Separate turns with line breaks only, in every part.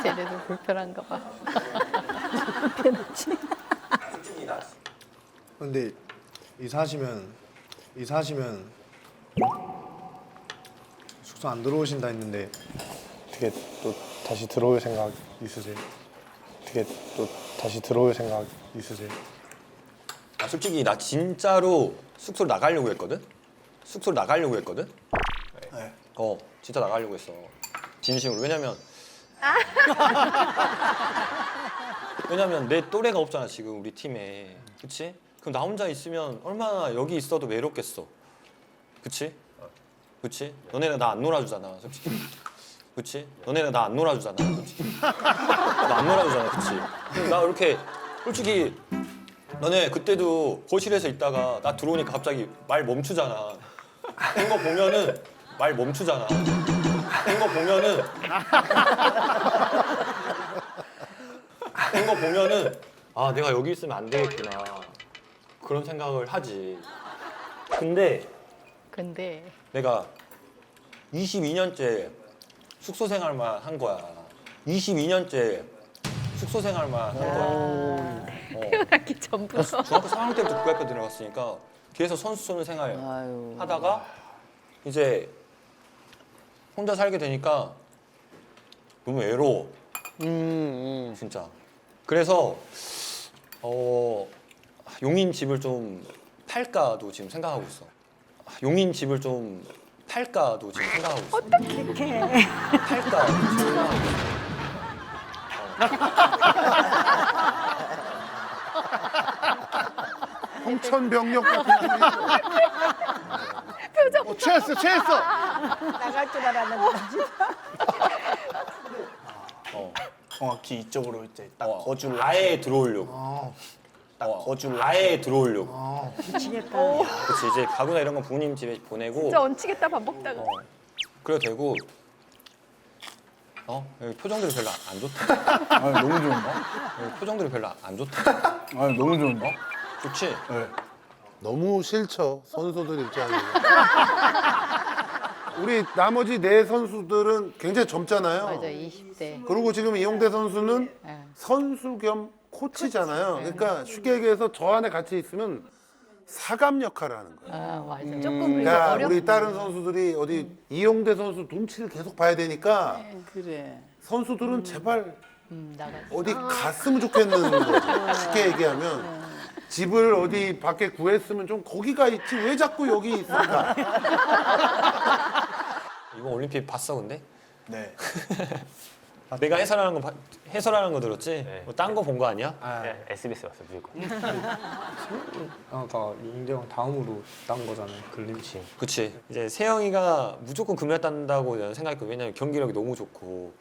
쟤네도 불편한가 봐.
근데 이사하시면 숙소 안 들어오신다 했는데 어떻게 또 다시 들어올 생각 있으세요? 어떻게 또 다시 들어올 생각 있으세요?
아, 솔직히 나 진짜로 숙소로 나가려고 했거든? 숙소로 나가려고 했거든?
네.
진짜 나가려고 했어. 진심으로. 왜냐면 내 또래가 없잖아 지금 우리 팀에. 그치? 그럼 나 혼자 있으면 얼마나 여기 있어도 외롭겠어. 그치? 그치? 너네는 나 안 놀아주잖아 솔직히. 그치? 너네는 나 안 놀아주잖아 솔직히. 나 안 놀아주잖아 그치? 그럼 나 이렇게 솔직히 너네 그때도 거실에서 있다가 나 들어오니까 갑자기 말 멈추잖아. 한 거 보면은 말 멈추잖아. 한 거 보면은 아 내가 여기 있으면 안 되겠구나 그런 생각을 하지. 근데 내가 22년째 숙소 생활만 한 거야. 22년째 숙소 생활만 한 거야.
태어나기 전부터.
중학교 4학년 때부터 국가대표 들어갔으니까 계속 선수 쏘는 생활
아유.
하다가 이제 혼자 살게 되니까 너무 외로워. 진짜. 그래서 용인 집을 좀 팔까도 지금 생각하고 있어. 용인 집을 좀 팔까도 지금 생각하고 있어.
어떡해.
팔까 지금 생각하고 있어.
홍천병력 같은 표정. 취했어.
나갈 줄 알았는데.
정확히 이쪽으로 이제 딱 거주를
아예 들어오려고. 아예 들어오려고.
미치겠다.
그렇지 이제 가구나 이런 건 부모님 집에 보내고.
진짜 얹히겠다 밥 먹다가.
그래도 되고. 여기 표정들이 별로 안 좋다.
아니, 너무 좋은데?
여기 표정들이 별로 안 좋다.
아니, 너무 좋은데?
좋지?
네.
너무 싫죠 선수들 입장에서. 우리 나머지 네 선수들은 굉장히 젊잖아요.
맞아 20대.
그리고 지금 이용대 선수는
네.
선수 겸 코치잖아요. 그러니까 쉽게 얘기해서 저 안에 같이 있으면 사감 역할을 하는 거예요.
아 맞아.
조금
그러니까
어렵.
우리 다른 선수들이 어디 이용대 선수 눈치를 계속 봐야 되니까
그래.
선수들은 제발
나가.
어디 갔으면 좋겠는 거죠. 쉽게 얘기하면 집을 어디 밖에 구했으면 좀 거기가 있지 왜 자꾸 여기 있을까?
이번 올림픽 봤어 근데?
네.
내가 해설하는 거 들었지? 뭐 딴 거 본 거 아니야?
네, SBS 봤어 무조건.
아까 윤대형 다음으로 딴 거잖아요. 글림치.
그치. 이제 세영이가 무조건 금메달 딴다고 저는 생각했고 왜냐면 경기력이 너무 좋고.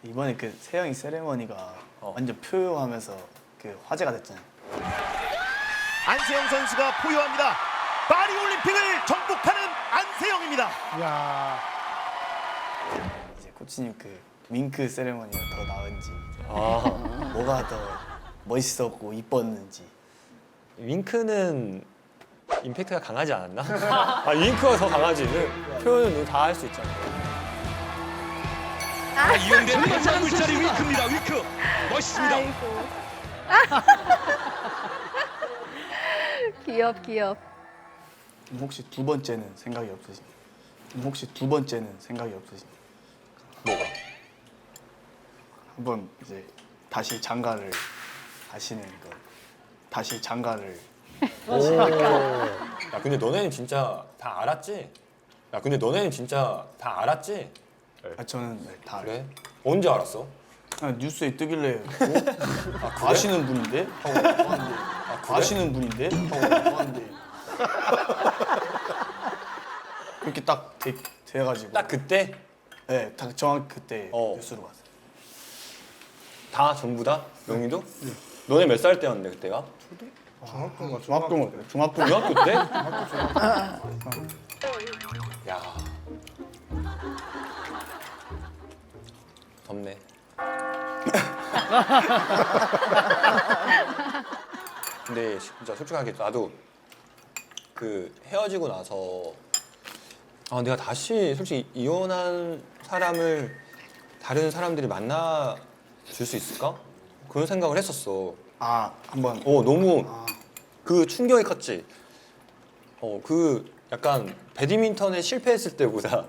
이번에 그 세영이 세레머니가 완전 표효하면서 그 화제가 됐잖아요.
안세영 선수가 포효합니다. 파리 올림픽을 정복하는 안세영입니다.
야,
이제 코치님 그 윙크 세레머니가 더 나은지,
아
뭐가 더 멋있었고 이뻤는지.
윙크는 임팩트가 강하지 않았나? 아 윙크가 더 강하지. 표현은 다 할 수 있잖아.
이용된 한 물짜리 윙크입니다. 윙크 멋있습니다.
귀엽.
혹시 두 번째는 생각이 없으신가요?
뭐가?
한번 이제 다시 장가를 하시는 거. 다시 장가를.
야 근데 너네는 진짜 다 알았지?
아, 저는 네, 다 알아요.
그래? 언제 알았어?
아, 뉴스에 뜨길래 아시는 분인데? 하고 왔는데 아시는 분인데? 하고 왔는데 그렇게 딱 돼가지고
딱 그때?
네, 딱 정확히 그때
어.
뉴스로 봤어요.
다 전부 다? 명희도? 너네 몇 살 때였는데 그때가? 중학교 때? 야 덥네. 근데 진짜 솔직하게 나도 그 헤어지고 나서 아, 내가 다시 솔직히 이혼한 사람을 다른 사람들이 만나 줄 수 있을까? 그런 생각을 했었어.
아 한번
너무 그 충격이 컸지. 그 약간 배드민턴에 실패했을 때보다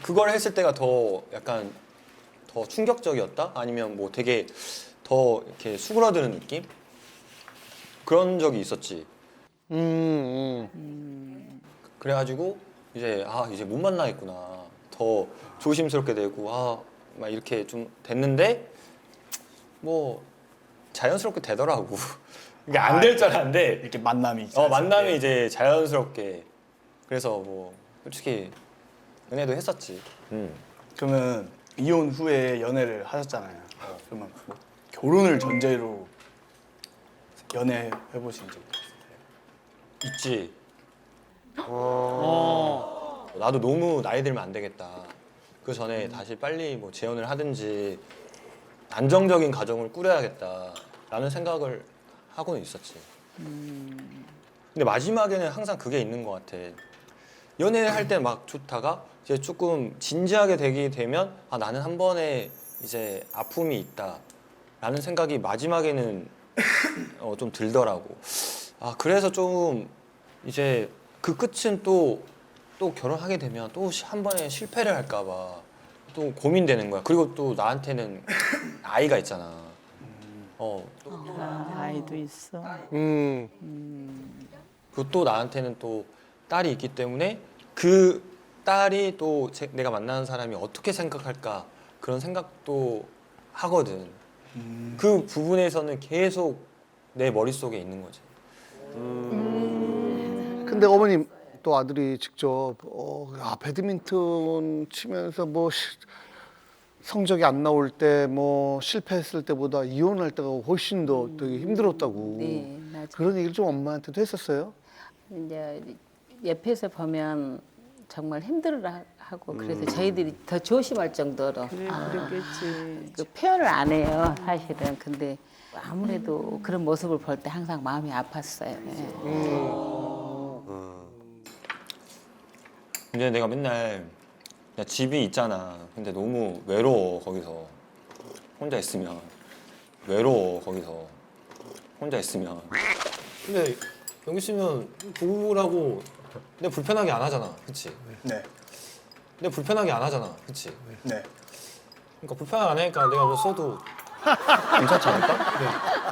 그걸 했을 때가 더 약간 더 충격적이었다? 아니면 뭐 되게 더 이렇게 수그러드는 느낌? 그런 적이 있었지. 그래가지고 이제 이제 못 만나겠구나. 더 조심스럽게 되고 막 이렇게 좀 됐는데 뭐 자연스럽게 되더라고. 이게 안 될 줄 알았는데
이렇게 만남이
만남이 이제 자연스럽게. 그래서 뭐 솔직히 연애도 했었지.
그러면 이혼 후에 연애를 하셨잖아요. 그러면 뭐 결혼을 전제로 연애 해보신 적 있어요?
있지. 나도 너무 나이 들면 안 되겠다. 그 전에 다시 빨리 뭐 재혼을 하든지 안정적인 가정을 꾸려야겠다라는 생각을 하고는 있었지. 근데 마지막에는 항상 그게 있는 것 같아. 연애할 때 막 좋다가 이제 조금 진지하게 되게 되면 나는 한 번에 이제 아픔이 있다라는 생각이 마지막에는 좀 들더라고. 그래서 좀 이제 그 끝은 또 결혼하게 되면 또 한 번에 실패를 할까봐 또 고민되는 거야. 그리고 또 나한테는 아이가 있잖아.
아이도 있어.
그리고 또 나한테는 또 딸이 있기 때문에 그 딸이 또 내가 만나는 사람이 어떻게 생각할까 그런 생각도 하거든. 그 부분에서는 계속 내 머릿속에 있는 거지.
근데 어머님 또 아들이 직접 배드민턴 치면서 뭐 성적이 안 나올 때 뭐 실패했을 때보다 이혼할 때가 훨씬 더 되게 힘들었다고.
네, 맞아요.
그런 얘기를 좀 엄마한테도 했었어요?
이제 옆에서 보면 정말 힘들어하고 그래서 저희들이 더 조심할 정도로
그랬겠지.
그 표현을 안 해요, 사실은. 근데 아무래도 그런 모습을 볼 때 항상 마음이 아팠어요.
근데 내가 맨날 그냥 집이 있잖아. 근데 너무 외로워 거기서 혼자 있으면. 외로워 거기서 혼자 있으면. 근데 여기 있으면 부부라고 근데 불편하게 안 하잖아, 그치?
네.
근데 불편하게 안 하잖아, 그치?
네.
그러니까 불편하게 안 하니까 내가 뭐 써도 괜찮지 않을까?